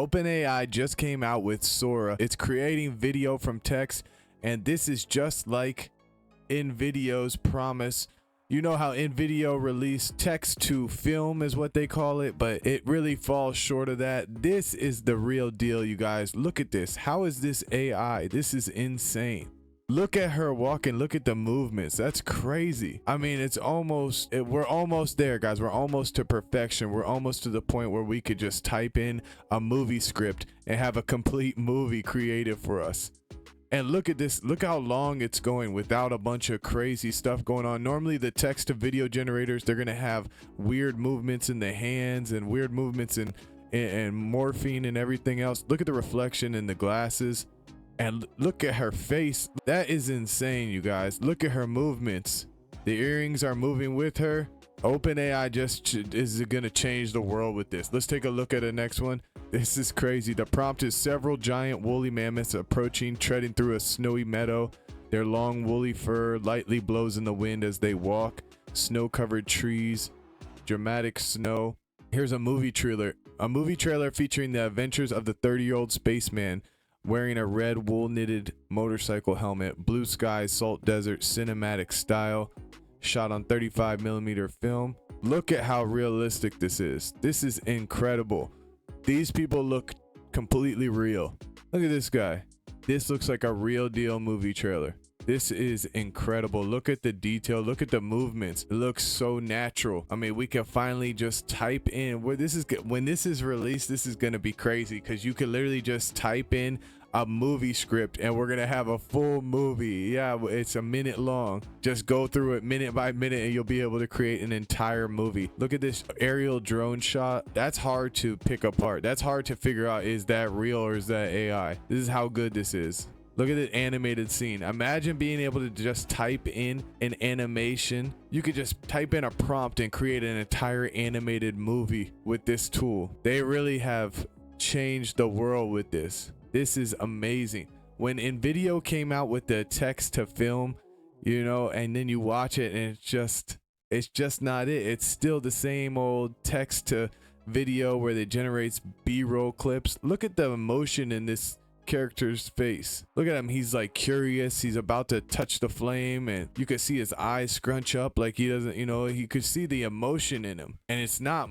OpenAI just came out with Sora. It's creating video from text, and this is just like Invideo's promise. You know how Invideo released text to film is what they call it, but it really falls short of that. This is the real deal, you guys. Look at this. How is this AI? This is insane. Look at her walking. Look at the movements. That's crazy. I mean, we're almost there, guys. We're almost to perfection. We're almost to the point where we could just type in a movie script and have a complete movie created for us. And look at this. Look how long it's going without a bunch of crazy stuff going on. Normally the text to video generators, they're going to have weird movements in the hands and weird movements in morphine and everything else. Look at the reflection in the glasses. And look at her face. That is insane, you guys. Look at her movements. The earrings are moving with her. OpenAI just is going to change the world with this. Let's take a look at the next one. This is crazy. The prompt is several giant woolly mammoths approaching, treading through a snowy meadow. Their long woolly fur lightly blows in the wind as they walk. Snow-covered trees, dramatic snow. Here's a movie trailer. A movie trailer featuring the adventures of the 30-year-old spaceman wearing a red wool knitted motorcycle helmet. Blue skies, salt desert, cinematic style. Shot on 35mm film. Look at how realistic this is. This is incredible. These people look completely real. Look at this guy. This looks like a real deal movie trailer. This is incredible. Look at the detail. Look at the movements. It looks so natural. I mean, we can finally just type in where this is. When this is released, this is going to be crazy because you can literally just type in a movie script and we're gonna have a full movie. Yeah, it's a minute long. Just go through it minute by minute and you'll be able to create an entire movie. Look at this aerial drone shot. That's hard to pick apart. That's hard to figure out, is that real or is that AI? This is how good this is. Look at the animated scene. Imagine being able to just type in an animation. You could just type in a prompt and create an entire animated movie with this tool. They really have changed the world with this. This is amazing. When Invideo came out with the text to film, you know, and then you watch it and it's just not it. It's still the same old text to video where it generates B-roll clips. Look at the emotion in this character's face. Look at him. He's like curious. He's about to touch the flame and you could see his eyes scrunch up like he doesn't, you know, he could see the emotion in him. And it's not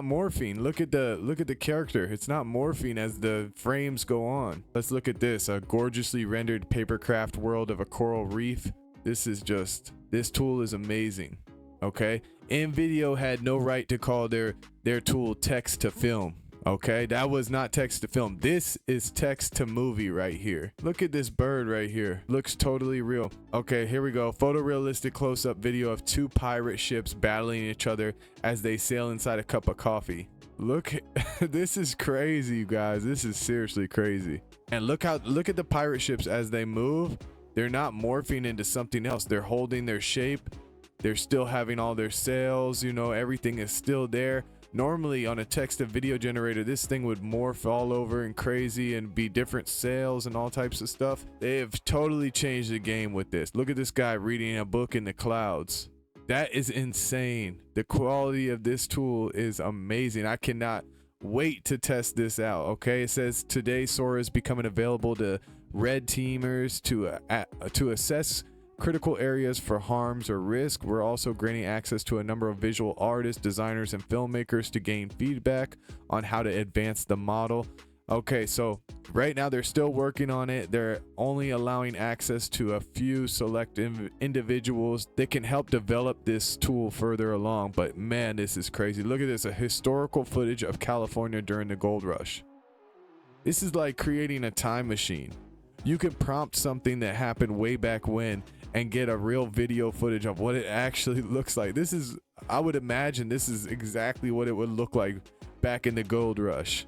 morphine. Look at the character. It's not morphine as the frames go on. Let's look at this. A gorgeously rendered papercraft world of a coral reef. This tool is amazing. Okay. Invideo had no right to call their tool text to film. Okay, that was not text to film. This is text to movie right here. Look at this bird right here. Looks totally real. Okay, here we go. Photorealistic close-up video of two pirate ships battling each other as they sail inside a cup of coffee. Look, this is crazy, you guys. This is seriously crazy. And look at the pirate ships as they move. They're not morphing into something else. They're holding their shape. They're still having all their sails, you know, everything is still there. Normally on a text to video generator, this thing would morph all over and crazy and be different sails and all types of stuff. They have totally changed the game with this. Look at this guy reading a book in the clouds. That is insane. The quality of this tool is amazing. I cannot wait to test this out. Okay, it says today Sora is becoming available to red teamers to assess critical areas for harms or risk. We're also granting access to a number of visual artists, designers, and filmmakers to gain feedback on how to advance the model. Okay, so right now they're still working on it. They're only allowing access to a few select individuals that can help develop this tool further along. But man, this is crazy. Look at this, a historical footage of California during the gold rush. This is like creating a time machine. You could prompt something that happened way back when and get a real video footage of what it actually looks like. I would imagine this is exactly what it would look like back in the gold rush.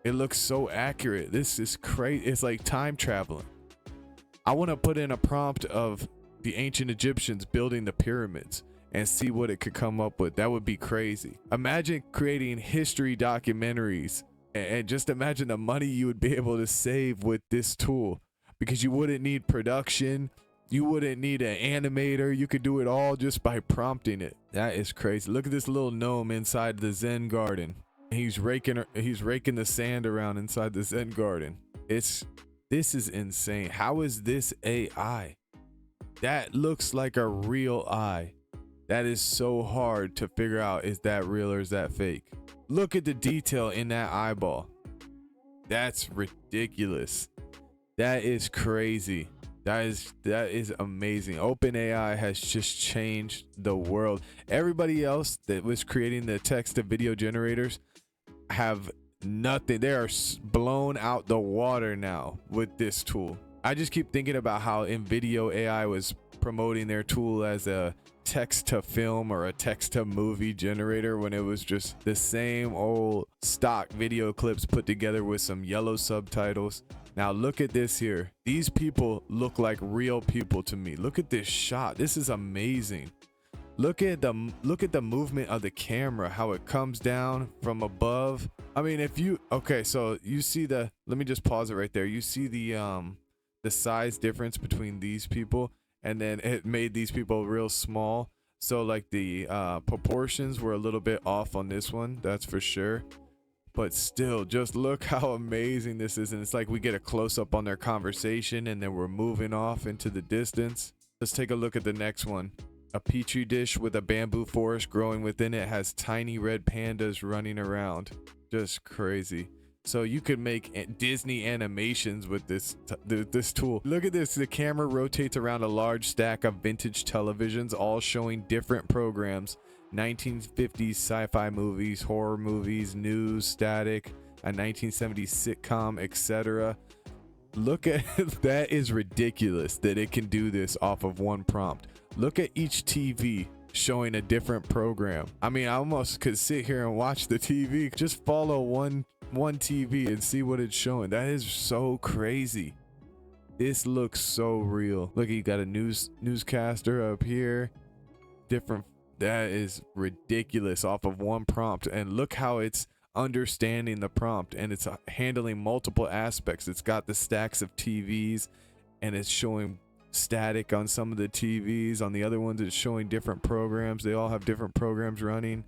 It looks so accurate. This is crazy. It's like time traveling. I want to put in a prompt of the ancient Egyptians building the pyramids and see what it could come up with. That would be crazy. Imagine creating history documentaries and just imagine the money you would be able to save with this tool, because you wouldn't need production. You wouldn't need an animator. You could do it all just by prompting it. That is crazy. Look at this little gnome inside the Zen garden. He's raking the sand around inside the Zen garden. This is insane. How is this AI? That looks like a real eye. That is so hard to figure out, is that real or is that fake? Look at the detail in that eyeball. That's ridiculous. That is crazy. That is amazing. OpenAI has just changed the world. Everybody else that was creating the text to video generators have nothing. They are blown out the water now with this tool. I just keep thinking about how Invideo AI was promoting their tool as a text to film or a text to movie generator when it was just the same old stock video clips put together with some yellow subtitles. Now look at this here. These people look like real people to me. Look at this shot. This is amazing. Look at the movement of the camera, how it comes down from above. I mean, if you, okay, so you see the, let me just pause it right there. You see the size difference between these people, and then it made these people real small. So like the proportions were a little bit off on this one, that's for sure. But still, just look how amazing this is. And it's like we get a close-up on their conversation and then we're moving off into the distance. Let's take a look at the next one. A petri dish with a bamboo forest growing within it has tiny red pandas running around. Just crazy. So you could make Disney animations with this tool. Look at this. The camera rotates around a large stack of vintage televisions, all showing different programs. 1950s sci-fi movies, horror movies, news, static, a 1970s sitcom, etc. Look at that. Is ridiculous that it can do this off of one prompt. Look at each TV showing a different program. I mean, I almost could sit here and watch the TV. Just follow one TV and see what it's showing. That is so crazy. This looks so real. Look, you got a newscaster up here. Different. That is ridiculous off of one prompt. And look how it's understanding the prompt and it's handling multiple aspects. It's got the stacks of TVs and it's showing static on some of the TVs. On the other ones, it's showing different programs. They all have different programs running.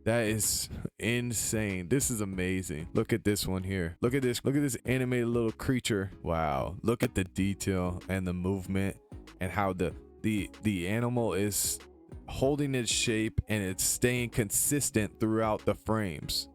That is insane. This is amazing. Look at this one here. Look at this. Look at this animated little creature. Wow. Look at the detail and the movement and how the animal is holding its shape and it's staying consistent throughout the frames.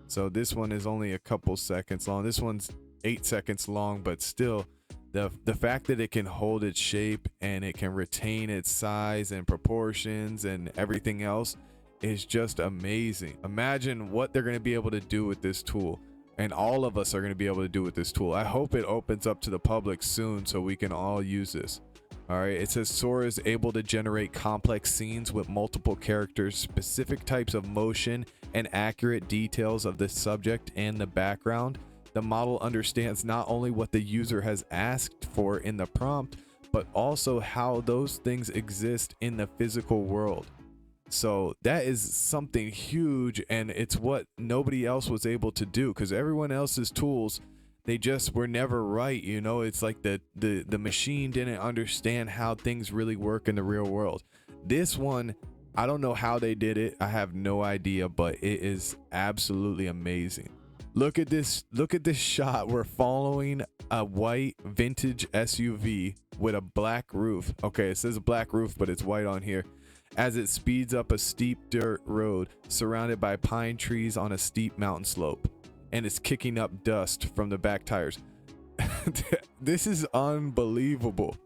So this one is only a couple seconds long. This one's 8 seconds long, but still the fact that it can hold its shape and it can retain its size and proportions and everything else is just amazing. Imagine what they're going to be able to do with this tool, and all of us are going to be able to do with this tool. I hope it opens up to the public soon so we can all use this. All right, it says Sora is able to generate complex scenes with multiple characters, specific types of motion, and accurate details of the subject and the background. The model understands not only what the user has asked for in the prompt, but also how those things exist in the physical world. So that is something huge, and it's what nobody else was able to do, because everyone else's tools, they just were never right. You know, it's like the machine didn't understand how things really work in the real world. This one, I don't know how they did it. I have no idea, but it is absolutely amazing. Look at this shot. We're following a white vintage SUV with a black roof. Okay, it says a black roof, but it's white on here. As it speeds up a steep dirt road surrounded by pine trees on a steep mountain slope, and it's kicking up dust from the back tires. This is unbelievable.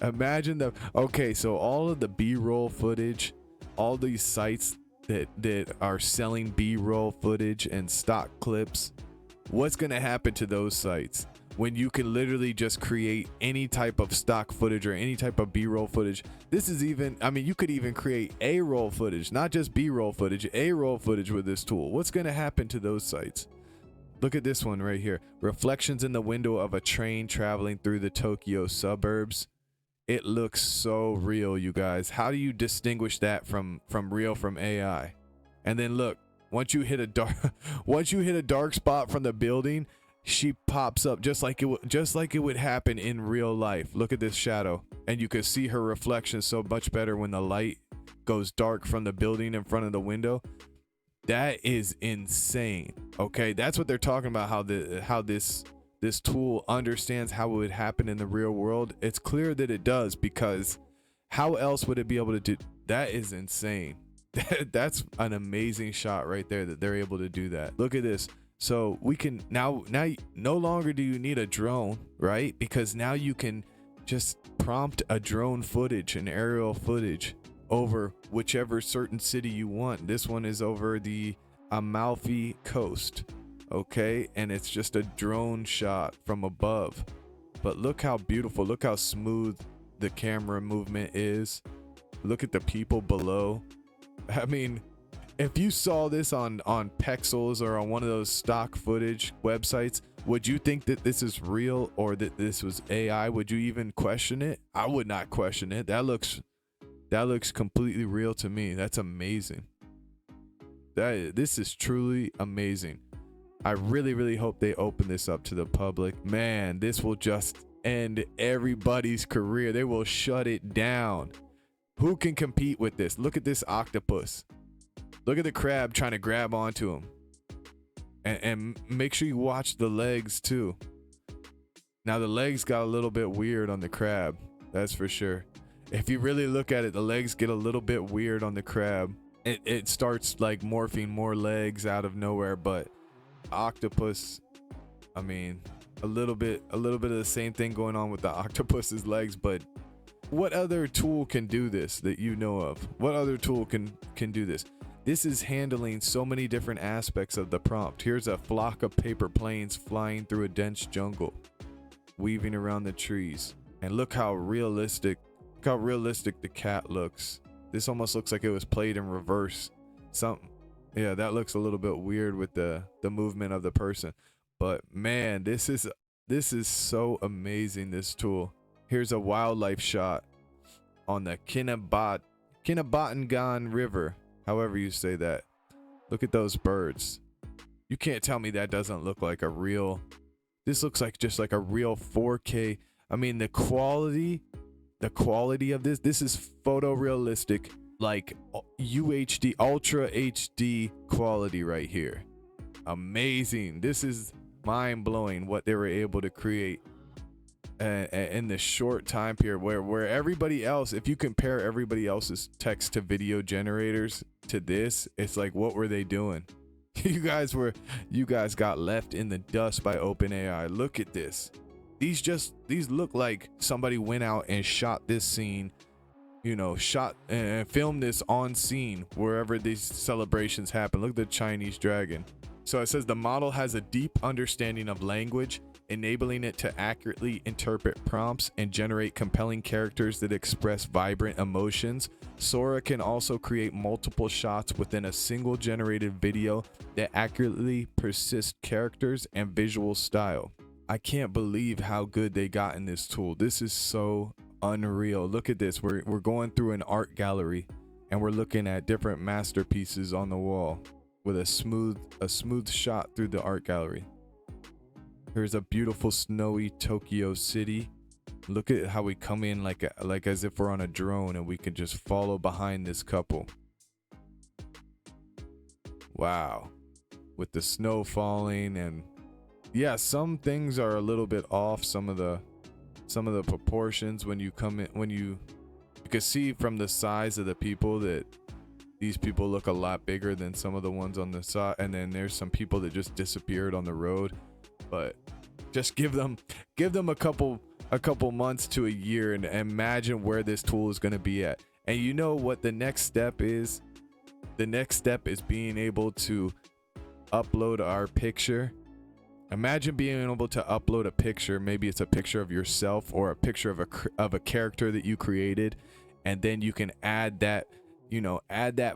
Imagine okay, so all of the B-roll footage, all these sites that are selling B-roll footage and stock clips, what's gonna happen to those sites when you can literally just create any type of stock footage or any type of B-roll footage? This is even, I mean, you could even create A-roll footage, not just B-roll footage, A-roll footage with this tool. What's gonna happen to those sites? Look at this one right here. Reflections in the window of a train traveling through the Tokyo suburbs. It looks so real, you guys. How do you distinguish that from real from AI? And then look, once you hit a dark spot from the building, she pops up just like it would happen in real life. Look at this shadow, and you can see her reflection so much better when the light goes dark from the building in front of the window. That is insane. Okay, that's what they're talking about, how this tool understands how it would happen in the real world. It's clear that it does, because how else would it be able to do that? Is insane. That's an amazing shot right there, that they're able to do that. Look at this. So we can now no longer do you need a drone, right? Because now you can just prompt a drone footage, an aerial footage, over whichever certain city you want. This one is over the Amalfi Coast, okay, and it's just a drone shot from above. But look how beautiful, look how smooth the camera movement is. Look at the people below. I mean, if you saw this on Pexels or on one of those stock footage websites, would you think that this is real or that this was AI? Would you even question it? I would not question it. That looks completely real to me. That's amazing. This is truly amazing. I really hope they open this up to the public. Man, this will just end everybody's career. They will shut it down. Who can compete with this? Look at this octopus. Look at the crab trying to grab onto him. And make sure you watch the legs too. Now the legs got a little bit weird on the crab. That's for sure. If you really look at it, the legs get a little bit weird on the crab. It starts like morphing more legs out of nowhere, but octopus, I mean, a little bit of the same thing going on with the octopus's legs. But what other tool can do this that you know of? What other tool can do this? This is handling so many different aspects of the prompt. Here's a flock of paper planes flying through a dense jungle, weaving around the trees. And look how realistic the cat looks. This almost looks like it was played in reverse. Yeah, that looks a little bit weird with the movement of the person. But man, this is so amazing, this tool. Here's a wildlife shot on the Kinabatangan River, however you say that. Look at those birds. You can't tell me that doesn't look like a real. This looks like just like a real 4K. I mean, the quality of this is photorealistic, like UHD, ultra HD quality right here. Amazing. This is mind-blowing what they were able to create in this short time period, where everybody else, if you compare everybody else's text to video generators to this, it's like, what were they doing? You guys got left in the dust by OpenAI. Look at this. These look like somebody went out and shot this scene, shot and filmed this on scene wherever these celebrations happen. Look at the Chinese dragon. So it says the model has a deep understanding of language, enabling it to accurately interpret prompts and generate compelling characters that express vibrant emotions. Sora can also create multiple shots within a single generated video that accurately persist characters and visual style. I can't believe how good they got in this tool. This is so unreal. Look at this. We're going through an art gallery and we're looking at different masterpieces on the wall with a smooth shot through the art gallery. Here's a beautiful snowy Tokyo city. Look at how we come in like as if we're on a drone and we can just follow behind this couple. Wow. With the snow falling, and yeah, some things are a little bit off, some of the proportions when you come in, you can see from the size of the people that these people look a lot bigger than some of the ones on the side, and then there's some people that just disappeared on the road. But just give them a couple months to a year and imagine where this tool is going to be at. And you know what the next step is? The next step is being able to upload our picture. Imagine being able to upload a picture. Maybe it's a picture of yourself or a picture of a character that you created, and then you can add that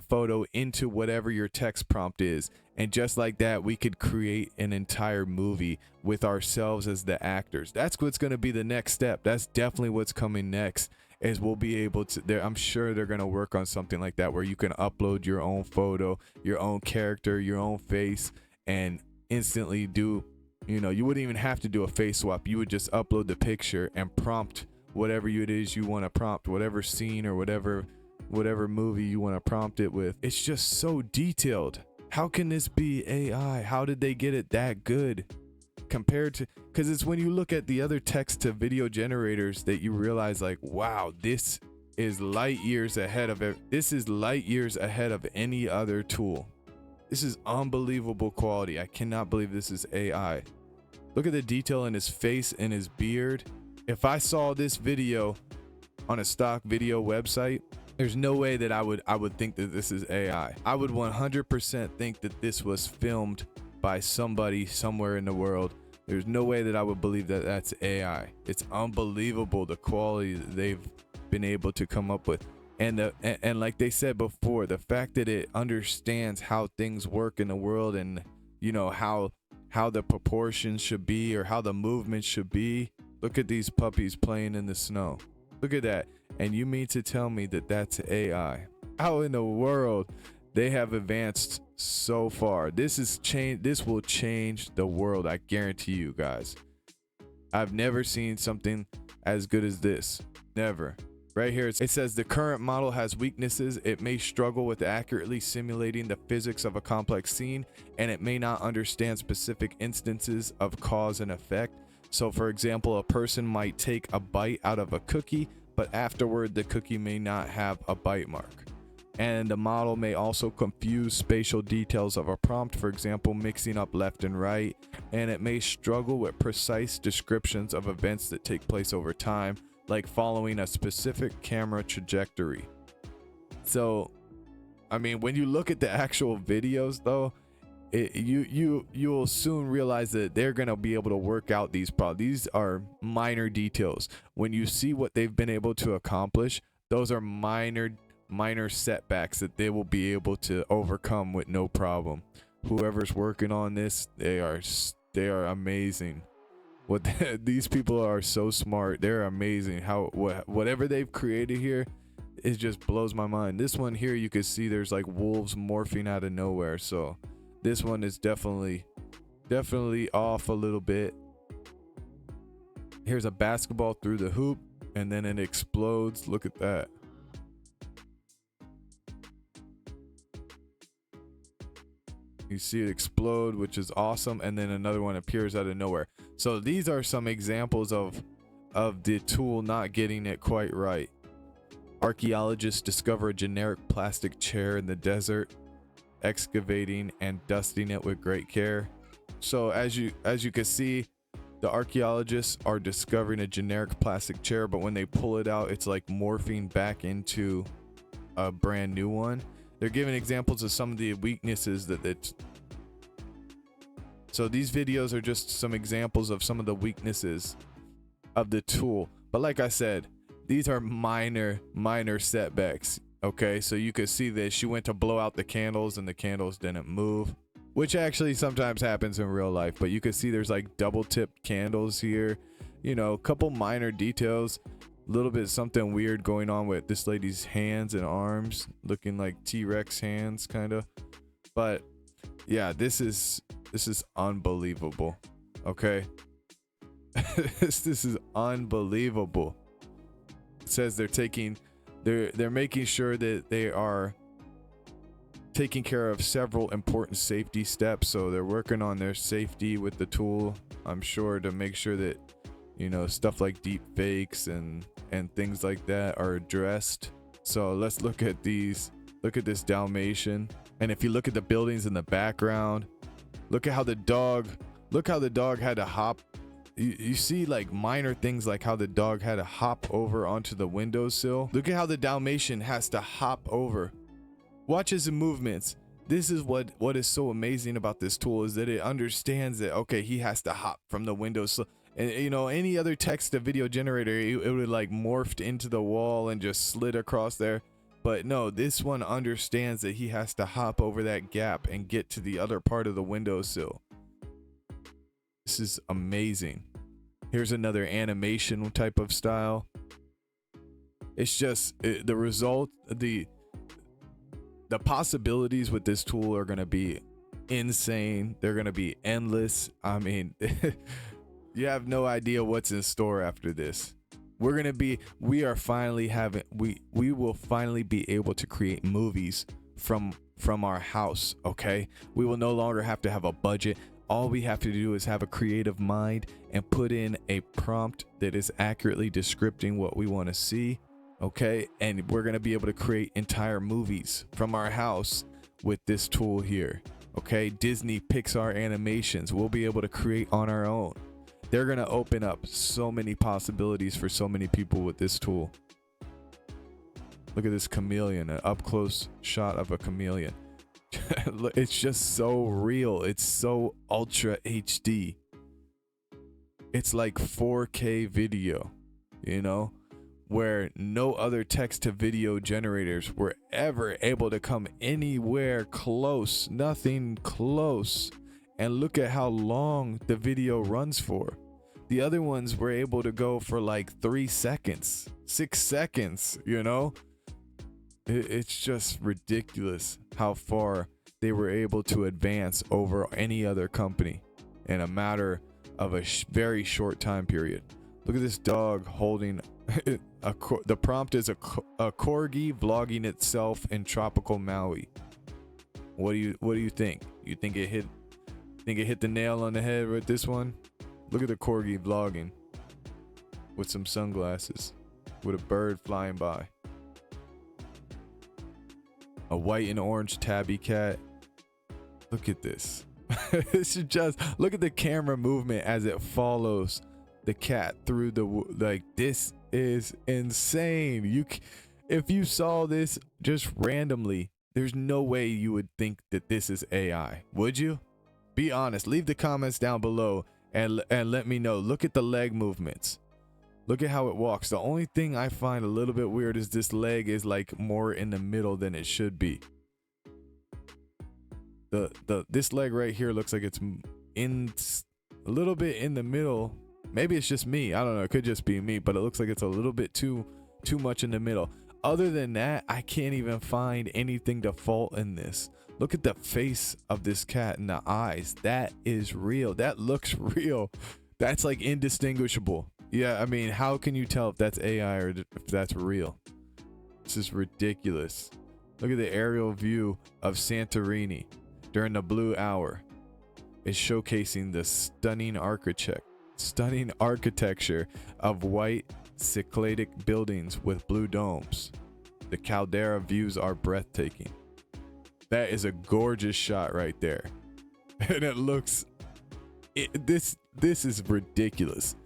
photo into whatever your text prompt is. And just like that, we could create an entire movie with ourselves as the actors. That's what's going to be the next step. That's definitely what's coming next, is we'll be able to, I'm sure they're going to work on something like that where you can upload your own photo, your own character, your own face, and instantly do, you wouldn't even have to do a face swap. You would just upload the picture and prompt whatever it is you want to prompt, whatever scene or whatever movie you want to prompt it with. It's just so detailed. How can this be AI? How did they get it that good compared to, because it's when you look at the other text to video generators that you realize like, wow, this is light years ahead of it. This is light years ahead of any other tool. This is unbelievable quality. I cannot believe this is AI. Look at the detail in his face and his beard. If I saw this video on a stock video website, there's no way that I would think that this is AI. I would 100% think that this was filmed by somebody somewhere in the world. There's no way that I would believe that that's AI. It's unbelievable the quality that they've been able to come up with. And like they said before, the fact that it understands how things work in the world, and you know how the proportions should be or how the movement should be. Look at these puppies playing in the snow. Look at that. And you mean to tell me that that's AI? How in the world they have advanced so far? This will change the world. I guarantee you guys. I've never seen something as good as this. Never. Right here, it says the current model has weaknesses. It may struggle with accurately simulating the physics of a complex scene, and it may not understand specific instances of cause and effect. So for example, a person might take a bite out of a cookie, but afterward the cookie may not have a bite mark. And the model may also confuse spatial details of a prompt, for example, mixing up left and right, and it may struggle with precise descriptions of events that take place over time, like following a specific camera trajectory. So, I mean, when you look at the actual videos though, you'll soon realize that they're gonna be able to work out these problems. These are minor details. When you see what they've been able to accomplish, those are minor setbacks that they will be able to overcome with no problem. Whoever's working on this, they are amazing. These people are so smart. They're amazing. Whatever they've created here, it just blows my mind. This one here, you can see there's like wolves morphing out of nowhere. So this one is definitely off a little bit. Here's a basketball through the hoop and then it explodes. Look at that. You see it explode, which is awesome, and then another one appears out of nowhere. So these are some examples of the tool not getting it quite right. Archaeologists discover a generic plastic chair in the desert, excavating and dusting it with great care. So as you can see, the archaeologists are discovering a generic plastic chair, but when they pull it out, it's like morphing back into a brand new one. They're giving examples of some of the weaknesses so these videos are just some examples of some of the weaknesses of the tool. But like I said, these are minor setbacks. Okay, so you could see that she went to blow out the candles and the candles didn't move, which actually sometimes happens in real life. But you can see there's like double tipped candles here, you know, a couple minor details. A little bit something weird going on with this lady's hands and arms, looking like T-Rex hands kind of. But yeah, this is unbelievable. Okay. this is unbelievable. It says they're making sure that they are taking care of several important safety steps. So they're working on their safety with the tool, I'm sure, to make sure that, you know, stuff like deep fakes and things like that are addressed. So let's look at these. Look at this Dalmatian. And if you look at the buildings in the background, look at how the dog had to hop. You see like minor things like how the dog had to hop over onto the windowsill. Look at how the Dalmatian has to hop over. Watch his movements. This is what is so amazing about this tool, is that it understands that, okay, he has to hop from the windowsill. And you know, any other text to video generator, it would like morphed into the wall and just slid across there. But no, this one understands that he has to hop over that gap and get to the other part of the windowsill. This is amazing. Here's another animation type of style. It's just the result, the possibilities with this tool are going to be insane. They're going to be endless. I mean, you have no idea what's in store after this. We will finally be able to create movies from from our house. Okay, we will no longer have to have a budget. All we have to do is have a creative mind and put in a prompt that is accurately describing what we want to see. Okay, and we're going to be able to create entire movies from our house with this tool here. Okay, Disney Pixar animations we'll be able to create on our own. They're going to open up so many possibilities for so many people with this tool. Look at this chameleon, an up close shot of a chameleon. It's just so real. It's so ultra HD. It's like 4K video, you know, where no other text to video generators were ever able to come anywhere close, nothing close. And look at how long the video runs for. The other ones were able to go for like 3 seconds, 6 seconds, you know? It's just ridiculous how far they were able to advance over any other company in a matter of a very short time period. Look at this dog holding the prompt is a corgi vlogging itself in tropical Maui. What do you think? You think it hit the nail on the head with this one? Look at the corgi vlogging with some sunglasses with a bird flying by. A white and orange tabby cat. Look at this. This is just, look at the camera movement as it follows the cat through the, like, this is insane. If you saw this just randomly, there's no way you would think that this is AI. Would you? Be honest. Leave the comments down below and let me know. Look at the leg movements. Look at how it walks. The only thing I find a little bit weird is this leg is like more in the middle than it should be. This leg right here looks like it's in a little bit in the middle. Maybe it's just me. I don't know. It could just be me, but it looks like it's a little bit too much in the middle. Other than that, I can't even find anything to fault in this. Look at the face of this cat and the eyes. That is real. That looks real. That's like indistinguishable. Yeah, I mean, how can you tell if that's AI or if that's real? This is ridiculous. Look at the aerial view of Santorini during the blue hour. It's showcasing the stunning architecture of white Cycladic buildings with blue domes. The caldera views are breathtaking. That is a gorgeous shot right there. And it looks, this is ridiculous.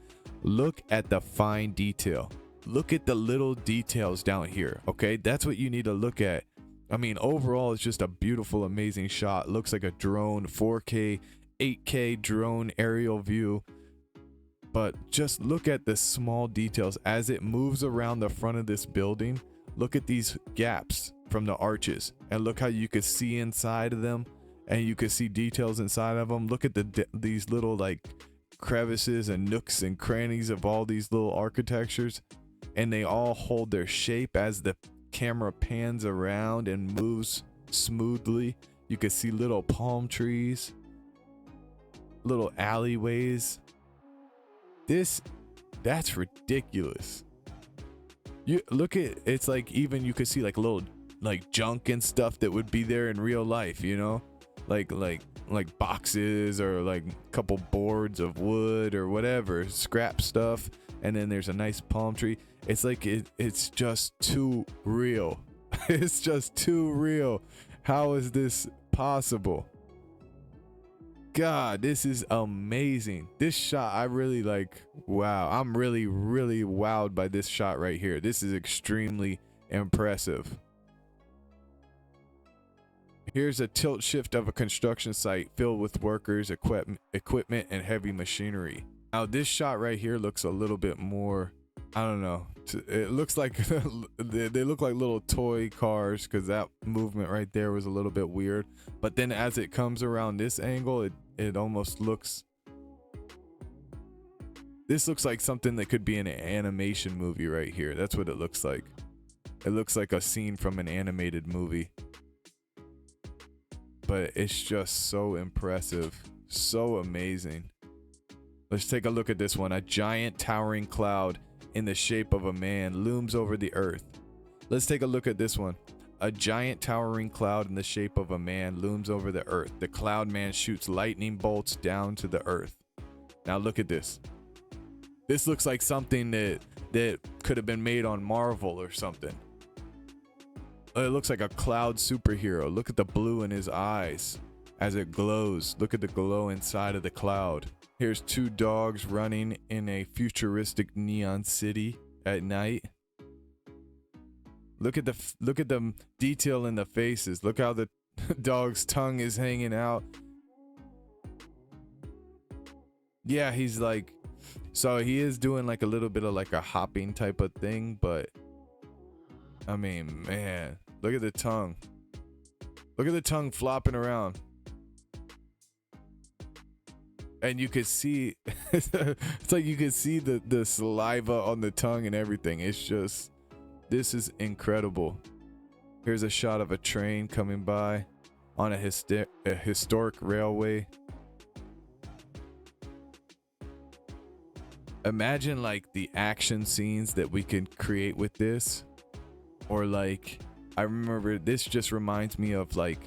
Look at the fine detail. Look at the little details down here. Okay, that's what you need to look at. I mean, overall, it's just a beautiful, amazing shot. Looks like a drone, 4K, 8K drone aerial view. But just look at the small details as it moves around the front of this building. Look at these gaps from the arches and look how you could see inside of them and you could see details inside of them. Look at these little like crevices and nooks and crannies of all these little architectures, and they all hold their shape as the camera pans around and moves smoothly. You can see little palm trees, little alleyways. That's ridiculous. You look at, it's like even you could see like little like junk and stuff that would be there in real life, you know, like boxes or like a couple boards of wood or whatever, scrap stuff, and then there's a nice palm tree. It's like it's just too real. It's just too real. How is this possible? God, this is amazing. This shot, I really like. Wow, I'm really wowed by this shot right here. This is extremely impressive. Here's a tilt shift of a construction site filled with workers, equipment, and heavy machinery. Now this shot right here looks a little bit more, I don't know. It looks like they look like little toy cars, because that movement right there was a little bit weird. But then as it comes around this angle, it almost looks, this looks like something that could be in an animation movie right here. That's what it looks like. It looks like a scene from an animated movie. But it's just so impressive, so amazing. Let's take a look at this one. A giant towering cloud in the shape of a man looms over the earth. Let's take a look at this one. A giant towering cloud in the shape of a man looms over the earth. The cloud man shoots lightning bolts down to the earth. Now look at this. This looks like something that could have been made on Marvel or something. It looks like a cloud superhero. Look at the blue in his eyes as it glows. Look at the glow inside of the cloud. Here's two dogs running in a futuristic neon city at night. Look at the detail in the faces. Look how the dog's tongue is hanging out. Yeah, he's like, so he is doing like a little bit of like a hopping type of thing, but I mean, man, look at the tongue. Look at the tongue flopping around. And you could see, it's like you could see the saliva on the tongue and everything. It's just, this is incredible. Here's a shot of a train coming by on a historic railway. Imagine like the action scenes that we could create with this. Or like, I remember this just reminds me of like,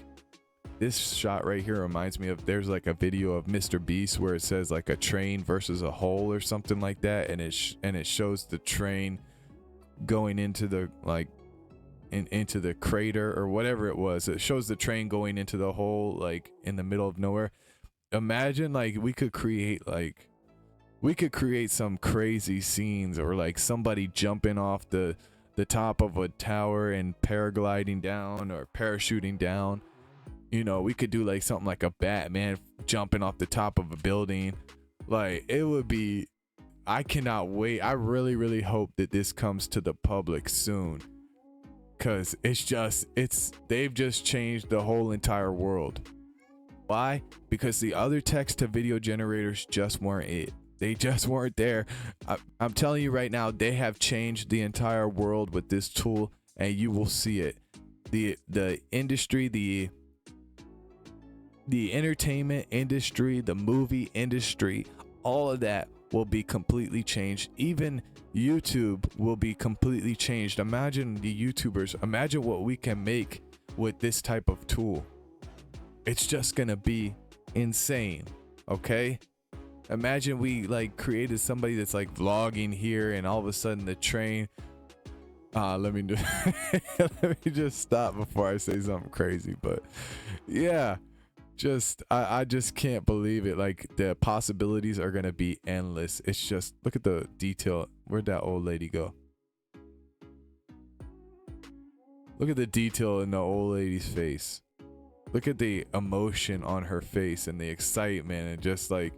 this shot right here reminds me of, there's like a video of Mr. Beast where it says like a train versus a hole or something like that, and it shows the train going into the like into the crater or whatever it was. It shows the train going into the hole like in the middle of nowhere. Imagine like we could create some crazy scenes, or like somebody jumping off the top of a tower and paragliding down or parachuting down. You know, we could do like something like a Batman jumping off the top of a building. Like, it would be, I cannot wait. I really, really hope that this comes to the public soon. Cause they've just changed the whole entire world. Why? Because the other text to video generators just weren't it. They just weren't there. I'm telling you right now, they have changed the entire world with this tool, and you will see it. The industry, the entertainment industry, the movie industry, all of that will be completely changed. Even YouTube will be completely changed. Imagine the YouTubers, imagine what we can make with this type of tool. It's just gonna be insane, okay? Imagine we like created somebody that's like vlogging here, and all of a sudden the train, let me just stop before I say something crazy. But yeah, I just can't believe it. Like, the possibilities are gonna be endless. It's just, look at the detail. Where'd that old lady go? Look at the detail in the old lady's face. Look at the emotion on her face and the excitement, and just like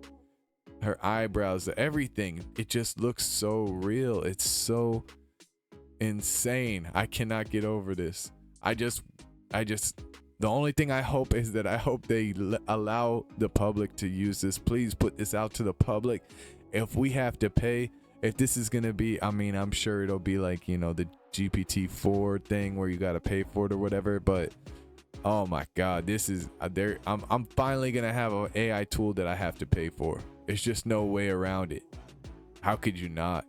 her eyebrows, everything. It just looks so real. It's so insane. I cannot get over this. The only thing I hope is that I hope they allow the public to use this. Please put this out to the public. If we have to pay, if this is gonna be, I mean, I'm sure it'll be like, you know, the GPT-4 thing where you gotta pay for it or whatever. But oh my God, this is there. I'm finally gonna have an AI tool that I have to pay for. There's just no way around it. How could you not?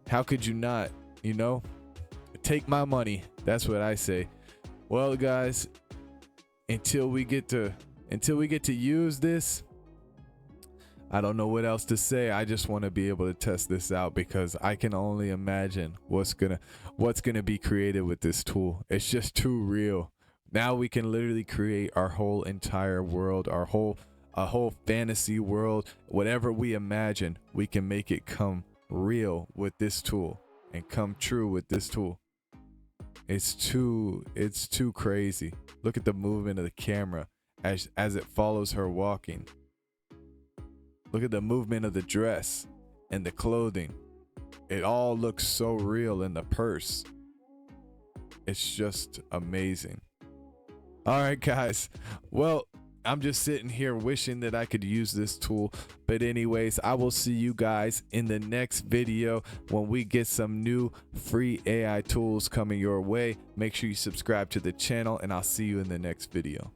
How could you not? You know, take my money. That's what I say. Well, guys, until we get to use this, I don't know what else to say. I just want to be able to test this out, because I can only imagine what's gonna be created with this tool. It's just too real. Now we can literally create our whole entire world, a whole fantasy world. Whatever we imagine, we can make it come real with this tool, and come true with this tool. It's too crazy. Look at the movement of the camera as it follows her walking. Look at the movement of the dress and the clothing. It all looks so real in the purse. It's just amazing. All right, guys. Well, I'm just sitting here wishing that I could use this tool. But anyways, I will see you guys in the next video when we get some new free AI tools coming your way. Make sure you subscribe to the channel, and I'll see you in the next video.